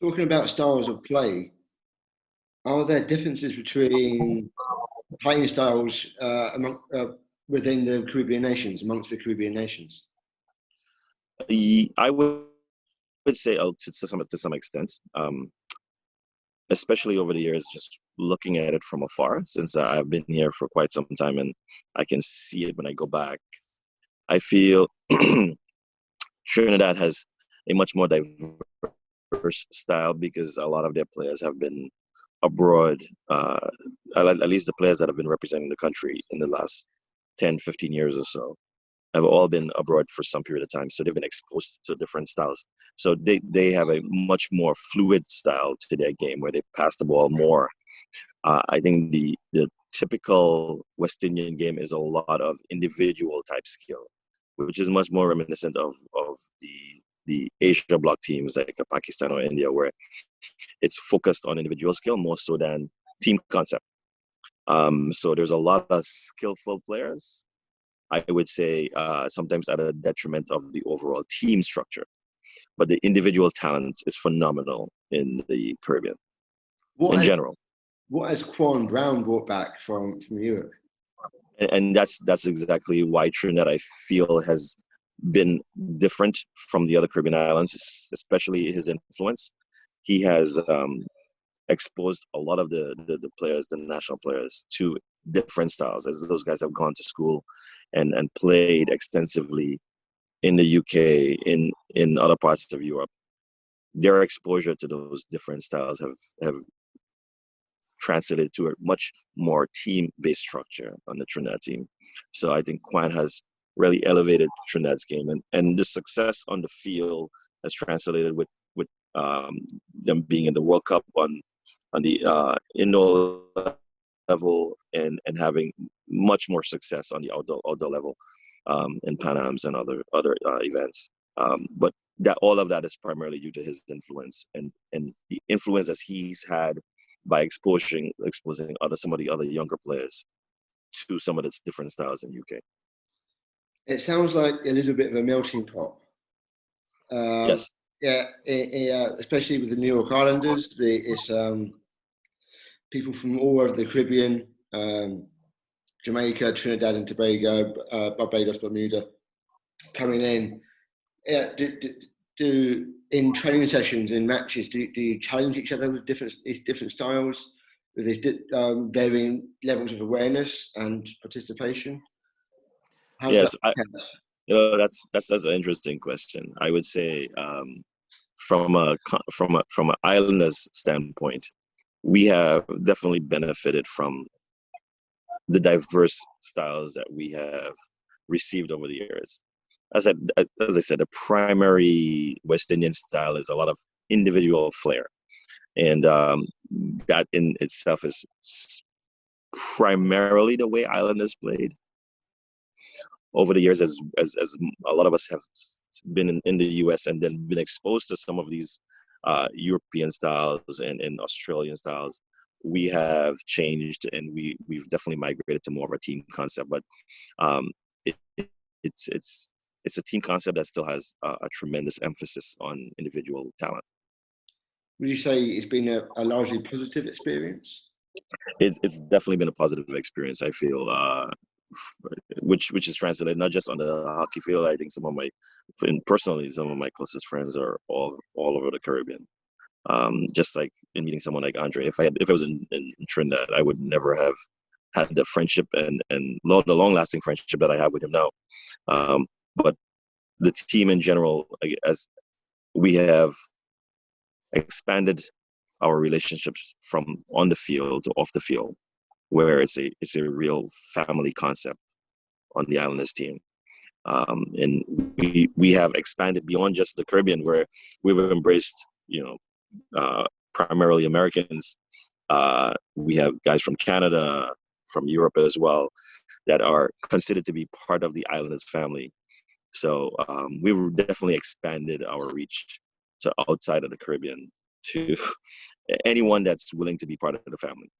Talking about styles of play, are there differences between playing styles within the Caribbean nations, amongst the Caribbean nations? I would say to some extent, especially over the years, just looking at it from afar, since I've been here for quite some time and I can see it when I go back. I feel Trinidad has a much more diverse style because a lot of their players have been abroad, at least the players that have been representing the country in the last 10, 15 years or so have all been abroad for some period of time. So they've been exposed to different styles. So they have a much more fluid style to their game where they pass the ball more. I think the typical West Indian game is a lot of individual type skill, which is much more reminiscent of the Asia bloc teams like Pakistan or India, where it's focused on individual skill more so than team concept. So there's a lot of skillful players, I would say, sometimes at a detriment of the overall team structure. But the individual talent is phenomenal in the Caribbean What in has, general. what has Quan Brown brought back from Europe? And that's exactly why Trinidad, I feel, has been different from the other Caribbean islands, especially his influence. He has exposed a lot of the players, the national players, to different styles, as those guys have gone to school and played extensively in the UK, in other parts of Europe. Their exposure to those different styles have translated to a much more team-based structure on the Trinidad team. So I think Quan has really elevated Trinidad's game, and the success on the field has translated with them being in the World Cup on the indoor level and having much more success on the outdoor level in Pan Ams and other events. But that all of that is primarily due to his influence and the influence that he's had by exposing some of the other younger players to some of the different styles in UK. It sounds like a little bit of a melting pot. Yes. Yeah, especially with the New York Islanders, it's people from all over the Caribbean, Jamaica, Trinidad and Tobago, Barbados, Bermuda, coming in. Yeah, do in training sessions, in matches, do you challenge each other with different styles, with these varying levels of awareness and participation? How does that Yes, count? that's an interesting question. I would say from an islanders standpoint, we have definitely benefited from the diverse styles that we have received over the years. As I said, the primary West Indian style is a lot of individual flair, and that in itself is primarily the way Islanders played over the years. As a lot of us have been in the US and then been exposed to some of these European styles and Australian styles, we have changed and we've definitely migrated to more of a team concept. But um, it, it's it's a team concept that still has a tremendous emphasis on individual talent. Would you say it's been a largely positive experience? It's definitely been a positive experience. I feel, which is translated not just on the hockey field. I think personally, some of my closest friends are all over the Caribbean. Just like in meeting someone like Andre, if I was in Trinidad, I would never have had the friendship and the long lasting friendship that I have with him now. But the team in general, as we have expanded our relationships from on the field to off the field, where it's a real family concept on the Islanders team. And we have expanded beyond just the Caribbean, where we've embraced, primarily Americans. We have guys from Canada, from Europe as well, that are considered to be part of the Islanders family. So we've definitely expanded our reach to outside of the Caribbean to anyone that's willing to be part of the family.